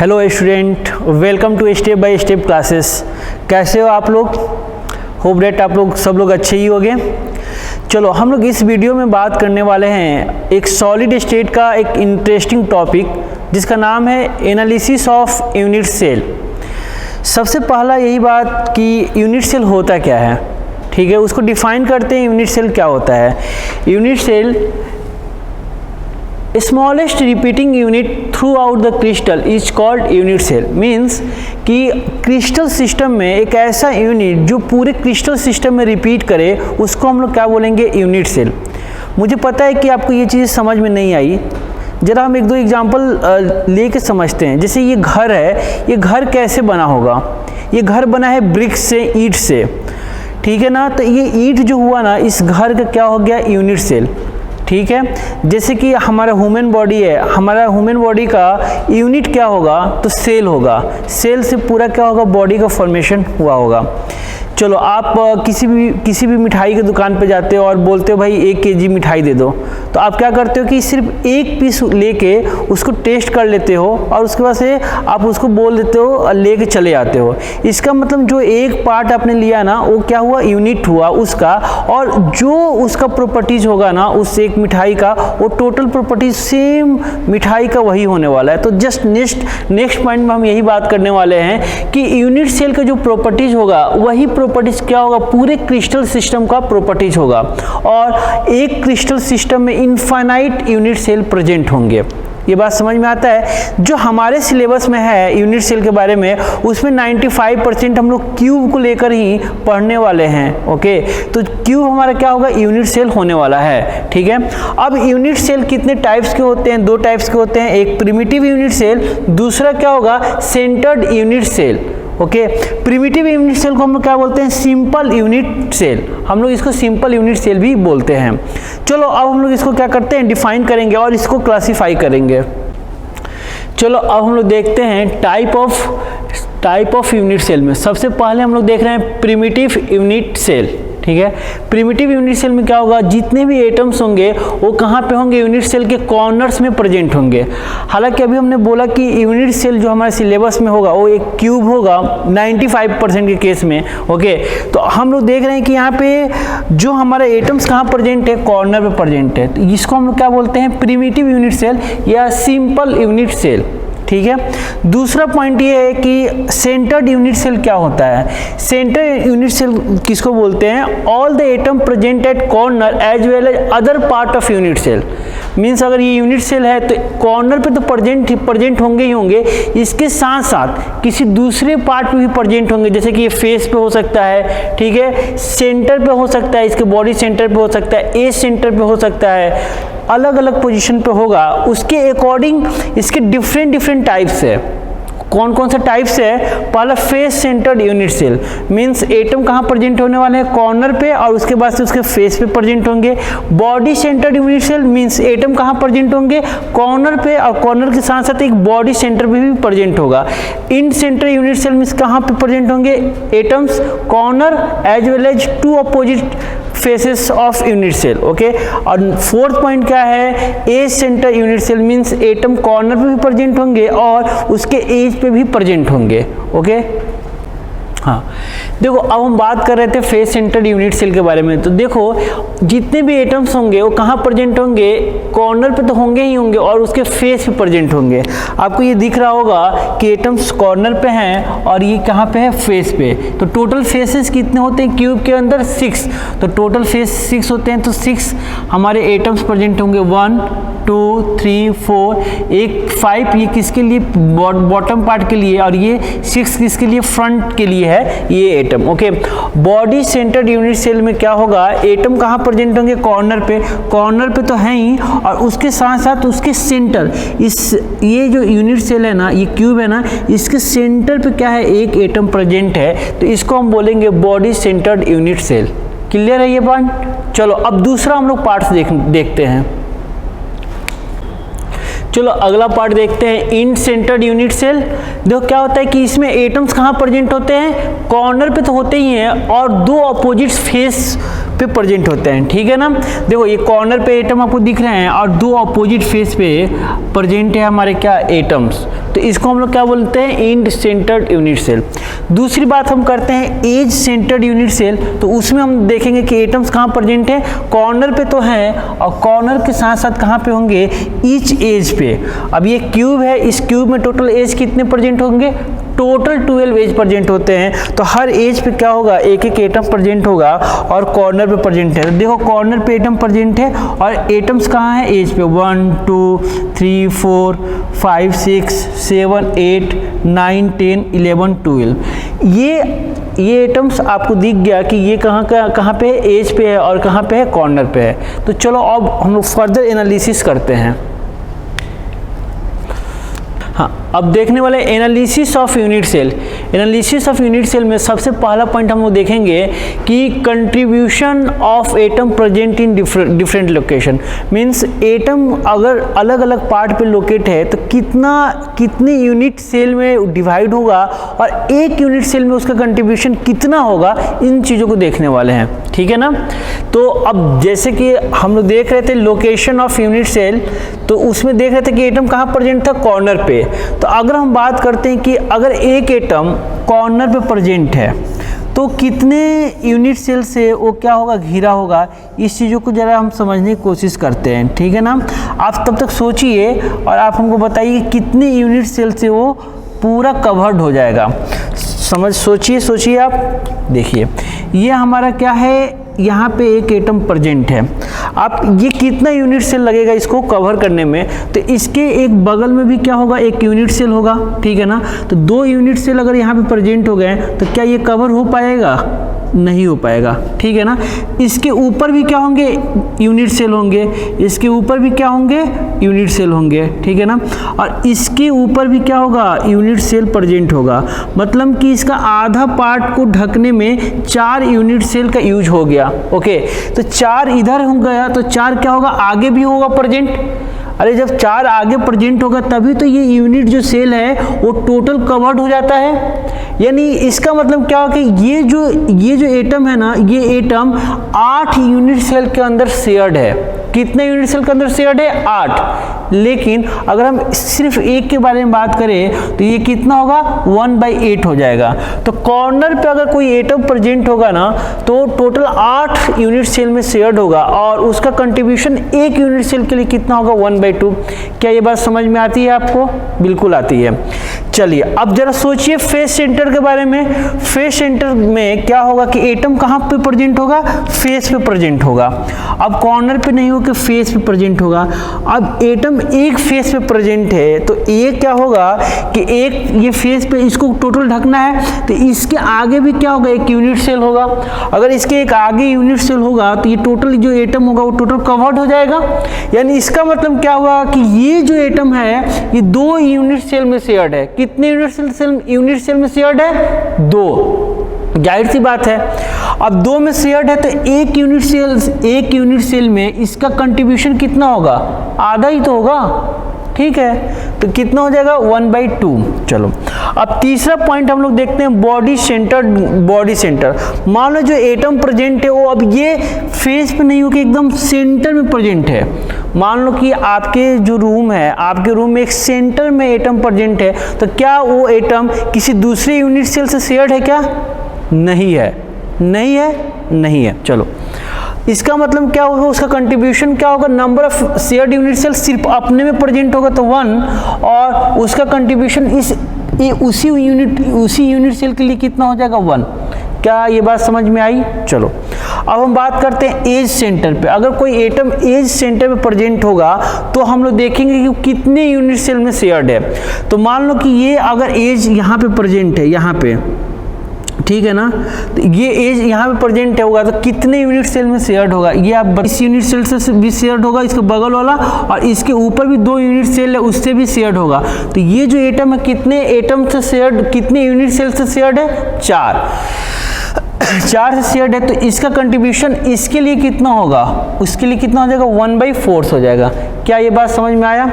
Hello student, welcome to step by step classes. कैसे हो आप लोग? होप डेट आप लोग सब लोग अच्छे ही होंगे। चलो हम लोग इस वीडियो में बात करने वाले हैं एक सॉलिड स्टेट का एक इंटरेस्टिंग टॉपिक जिसका नाम है एनालिसिस ऑफ यूनिट सेल। सबसे पहला यही बात कि यूनिट सेल होता क्या है, ठीक है, उसको डिफाइन करते हैं। यूनिट सेल क्या होता है? Unit cell smallest repeating unit throughout the crystal is called unit cell. Means कि क्रिस्टल सिस्टम में एक ऐसा यूनिट जो पूरे क्रिस्टल सिस्टम में रिपीट करे उसको हम लोग क्या बोलेंगे? Unit cell. मुझे पता है कि आपको ये चीज़ समझ में नहीं आई, ज़रा हम एक दो एग्जांपल लेके समझते हैं। जैसे ये घर है, ये घर कैसे बना होगा? ये घर बना है ब्रिक्स से, ईंट से, ठीक है ना। तो ये ईंट जो हुआ ना, इस घर का क्या हो गया? यूनिट सेल, ठीक है। जैसे कि हमारा ह्यूमन बॉडी है, हमारा ह्यूमन बॉडी का यूनिट क्या होगा? तो सेल होगा। सेल से पूरा क्या होगा? बॉडी का फॉर्मेशन हुआ होगा। चलो आप किसी भी मिठाई की दुकान पे जाते हो और बोलते हो भाई 1 केजी मिठाई दे दो, तो आप क्या करते हो कि सिर्फ एक पीस लेके उसको टेस्ट कर लेते हो और उसके बाद से आप उसको बोल देते हो और लेके चले आते हो। इसका मतलब जो एक पार्ट आपने लिया ना, वो क्या हुआ? यूनिट हुआ उसका, और जो उसका प्रॉपर्टीज होगा ना उस एक मिठाई का, वो टोटल प्रॉपर्टीज सेम मिठाई का वही होने वाला है। तो जस्ट नेक्स्ट पॉइंट में हम यही बात करने वाले हैं कि यूनिट सेल का जो प्रॉपर्टीज होगा वही प्रॉपर्टीज क्या होगा? पूरे क्रिस्टल सिस्टम का प्रॉपर्टीज होगा। और एक क्रिस्टल सिस्टम में इनफाइनाइट यूनिट सेल प्रेजेंट होंगे। ये बात समझ में आता है? जो हमारे सिलेबस में है यूनिट सेल के बारे में, उसमें 95% हम लोग क्यूब को लेकर ही पढ़ने वाले हैं। ओके, तो क्यूब हमारा क्या होगा? यूनिट सेल होने वाला है, ठीक है। अब यूनिट सेल कितने टाइप्स के होते हैं? 2 टाइप्स के होते हैं। एक प्रिमिटिव यूनिट सेल, दूसरा क्या होगा? Centred unit cell. Okay, primitive unit cell को हम लोग क्या बोलते हैं? Simple unit cell. हम लोग इसको सिंपल यूनिट सेल भी बोलते हैं। चलो अब हम लोग इसको क्या करते हैं? डिफाइन करेंगे और इसको क्लासिफाई करेंगे। चलो अब हम लोग देखते हैं टाइप ऑफ यूनिट सेल में। सबसे पहले हम लोग देख रहे हैं प्रिमिटिव यूनिट सेल, ठीक है। प्रिमिटिव यूनिट सेल में क्या होगा? जितने भी एटम्स होंगे वो कहाँ पे होंगे? यूनिट सेल के कॉर्नर्स में प्रेजेंट होंगे। हालांकि अभी हमने बोला कि यूनिट सेल जो हमारे सिलेबस में होगा वो एक क्यूब होगा 95% के केस में। ओके, तो हम लोग देख रहे हैं कि यहाँ पे जो हमारे एटम्स कहाँ प्रेजेंट है? कॉर्नर पे प्रेजेंट है। तो इसको हम लोग क्या बोलते हैं? प्रिमिटिव यूनिट सेल या सिंपल यूनिट सेल, ठीक है। दूसरा पॉइंट ये है कि सेंटर्ड यूनिट सेल क्या होता है? सेंटर यूनिट सेल किसको बोलते हैं? All the atom present at corner as well as other part of unit cell. Means अगर ये यूनिट सेल है तो कॉर्नर पे तो प्रेजेंट होंगे ही होंगे, इसके साथ साथ किसी दूसरे पार्ट पे भी प्रेजेंट होंगे। जैसे कि ये फेस पे हो सकता है, ठीक है, सेंटर पे हो सकता है, इसके बॉडी सेंटर पे हो सकता है, एज सेंटर पे हो सकता है, अलग अलग पोजीशन पे होगा। उसके अकॉर्डिंग इसके डिफरेंट टाइप्स है। कौन कौन से टाइप्स है? पहला face centred unit cell, means atom कहाँ प्रेजेंट होने वाले हैं? कॉर्नर पे, और उसके बाद से उसके फेस पे प्रेजेंट होंगे। Body centred unit cell means atom कहाँ प्रेजेंट होंगे? कॉर्नर पे, और कॉर्नर के साथ साथ एक बॉडी सेंटर पे भी प्रेजेंट होगा। End centre unit cell means कहाँ पे प्रेजेंट होंगे? Atoms corner as well as 2 opposite faces of unit cell. Okay, और फोर्थ पॉइंट क्या है? Edge centre unit cell means atom corner पे भी प्रेजेंट होंगे और उसके एज पे भी प्रेजेंट होंगे। ओके, हाँ, देखो अब हम बात कर रहे थे फेस सेंटर्ड यूनिट सेल के बारे में। तो देखो जितने भी एटम्स होंगे वो कहाँ प्रेजेंट होंगे? कॉर्नर पे तो होंगे ही होंगे और उसके फेस पे प्रेजेंट होंगे। आपको ये दिख रहा होगा कि एटम्स कॉर्नर पे हैं और ये कहाँ पे है? फेस पे। तो टोटल फेसेस कितने होते हैं क्यूब के अंदर? 6। तो टोटल फेस 6 होते हैं, तो 6 हमारे एटम्स प्रेजेंट होंगे। 1 2 3 4, एक 5 ये किसके लिए? बॉटम पार्ट के लिए, और ये 6 किसके लिए? फ्रंट के लिए है ये atom. Okay, body centred unit cell में क्या होगा? एटम कहाँ प्रेजेंट होंगे? कॉर्नर पे। कॉर्नर पे तो है ही, और उसके साथ साथ उसके सेंटर, ये जो यूनिट सेल है ना, ये क्यूब है ना, इसके सेंटर पे क्या है? एक एटम प्रेजेंट है, तो इसको हम बोलेंगे body centred unit cell. Clear है ये पॉइंट? चलो अब दूसरा हम लोग पार्ट्स देखते हैं। चलो अगला पार्ट देखते हैं, इंड सेंटर्ड यूनिट सेल। देखो क्या होता है कि इसमें एटम्स कहाँ प्रेजेंट होते हैं, कॉर्नर पे तो होते ही हैं और दो अपोजिट फेस पे प्रेजेंट होते हैं, ठीक है ना। देखो ये कॉर्नर पे एटम आपको दिख रहे हैं और दो अपोजिट फेस पे प्रेजेंट है हमारे क्या एटम्स, तो इसको हम लोग क्या बोलते हैं, इंड सेंटर्ड यूनिट सेल। दूसरी बात हम करते हैं एज सेंटर्ड यूनिट सेल, तो उसमें हम देखेंगे कि एटम्स कहाँ प्रेजेंट है, कॉर्नर पे तो हैं और कॉर्नर के साथ साथ कहाँ पे होंगे, ईच एज पे। अब ये क्यूब है, इस क्यूब में टोटल एज कितने प्रेजेंट होंगे, टोटल 12 एज प्रेजेंट होते हैं, तो हर एज पे क्या होगा, एक एक एटम प्रेजेंट होगा और कॉर्नर पे प्रेजेंट है। तो देखो कॉर्नर पे एटम प्रेजेंट है और एटम्स कहाँ है, एज पे 1 2 3 4 5 6 7 8 9 10 11 12। ये एटम्स आपको दिख गया कि ये कहाँ पे है, एज पे है और कहाँ पे है, कॉर्नर पे है। तो चलो अब हम लोग फर्दर एनालिसिस करते हैं। हाँ, अब देखने वाले analysis of unit cell. Analysis of unit cell में सबसे पहला पॉइंट हम लोग देखेंगे कि contribution of atom present in different location. Means atom अगर अलग अलग पार्ट पे लोकेट है तो कितने यूनिट सेल में डिवाइड होगा और एक यूनिट सेल में उसका कंट्रीब्यूशन कितना होगा, इन चीज़ों को देखने वाले हैं, ठीक है ना। तो अब जैसे कि हम लोग देख रहे थे लोकेशन ऑफ यूनिट सेल, तो उसमें देख रहे थे कि एटम कहाँ प्रेजेंट था, कॉर्नर पे। तो अगर हम बात करते हैं कि अगर एक एटम कॉर्नर पे प्रेजेंट है तो कितने यूनिट सेल से वो क्या होगा, घिरा होगा, इस चीज़ों को ज़रा हम समझने की कोशिश करते हैं, ठीक है ना। आप तब तक सोचिए और आप हमको बताइए कितने यूनिट सेल से वो पूरा कवर्ड हो जाएगा। सोचिए आप। देखिए ये हमारा क्या है, यहाँ पे एक एटम प्रेजेंट है, आप ये कितना यूनिट सेल लगेगा इसको कवर करने में, तो इसके एक बगल में भी क्या होगा, एक यूनिट सेल होगा, ठीक है ना। तो दो यूनिट सेल अगर यहाँ पे प्रेजेंट हो गए तो क्या ये कवर हो पाएगा, नहीं हो पाएगा, ठीक है ना। इसके ऊपर भी क्या होंगे, यूनिट सेल होंगे, इसके ऊपर भी क्या होंगे, यूनिट सेल होंगे, ठीक है ना। और इसके ऊपर भी क्या होगा, यूनिट सेल प्रेजेंट होगा, मतलब कि इसका आधा पार्ट को ढकने में 4 यूनिट सेल का यूज हो गया। ओके, तो 4 इधर हो गया तो 4 क्या होगा, आगे भी होगा प्रेजेंट। अरे जब 4 आगे प्रेजेंट होगा तभी तो ये यूनिट जो सेल है वो टोटल कवर्ड हो जाता है। यानी इसका मतलब क्या हो कि ये जो एटम है ना, ये एटम 8 यूनिट सेल के अंदर शेयर्ड है। कितने यूनिट सेल के अंदर शेयर्ड है, 8। लेकिन अगर हम सिर्फ एक के बारे में बात करें तो ये कितना होगा, 1/8 हो जाएगा। तो कॉर्नर पे अगर कोई एटम प्रेजेंट होगा ना तो टोटल 8 यूनिट सेल में शेयर्ड होगा और उसका कंट्रीब्यूशन एक यूनिट सेल के लिए कितना होगा, 1/2। क्या ये बात समझ में आती है आपको, बिल्कुल आती है। चलिए अब जरा सोचिए फेस सेंटर के बारे में। फेस सेंटर में क्या होगा कि एटम कहाँ पे प्रेजेंट होगा, फेस पे प्रेजेंट होगा। अब कॉर्नर पे नहीं होकर फेस पे प्रेजेंट होगा। अब एटम एक फेस पे प्रेजेंट है तो ये क्या होगा कि एक ये फेस पे इसको टोटल ढकना है तो इसके आगे भी क्या होगा, एक यूनिट सेल होगा। अगर इसके एक आगे यूनिट सेल होगा तो ये टोटल जो एटम होगा वो टोटल कवर्ड हो जाएगा। यानी इसका मतलब क्या हुआ कि ये जो एटम है ये 2 यूनिट सेल में शेयर्ड है। कितने यूनिट सेल में शेयर्ड है, 2। जाहिर सी बात है, अब 2 में शेयर्ड है तो एक यूनिट सेल में इसका कंट्रीब्यूशन कितना होगा, आधा ही तो होगा, ठीक है। तो कितना हो जाएगा, 1/2। चलो अब तीसरा पॉइंट हम लोग देखते हैं, बॉडी सेंटर। मान लो जो एटम प्रेजेंट है वो अब ये फेस पे नहीं होकर एकदम सेंटर में प्रेजेंट है। मान लो कि आपके जो रूम है, आपके रूम में एक सेंटर में एटम प्रेजेंट है, तो क्या वो एटम किसी दूसरे यूनिट सेल से शेयर्ड है क्या, नहीं है। चलो इसका मतलब क्या होगा, उसका कंट्रीब्यूशन क्या होगा, number of shared unit cell सिर्फ अपने में प्रेजेंट होगा तो 1, और उसका कंट्रीब्यूशन उसी यूनिट सेल के लिए कितना हो जाएगा, 1। क्या ये बात समझ में आई। चलो अब हम बात करते हैं एज सेंटर पे। अगर कोई एटम एज सेंटर पे प्रेजेंट होगा तो हम लोग देखेंगे कि कितने यूनिट सेल में शेयर्ड है। तो मान लो कि ये अगर एज यहाँ पे प्रेजेंट है, यहाँ पे, ठीक है ना, तो ये एज यहाँ पे प्रेजेंट होगा तो कितने यूनिट सेल में शेयर्ड होगा, ये आप 22 यूनिट सेल से भी शेयर्ड होगा, इसके बगल वाला, और इसके ऊपर भी 2 यूनिट सेल है उससे भी शेयर्ड होगा। तो ये जो एटम है कितने एटम से शेयर्ड, कितने यूनिट सेल से शेयर्ड है, 4 से शेयर्ड है। तो इसका कंट्रीब्यूशन इसके लिए कितना होगा, उसके लिए कितना हो जाएगा, 1/4 हो जाएगा। क्या ये बात समझ में आया।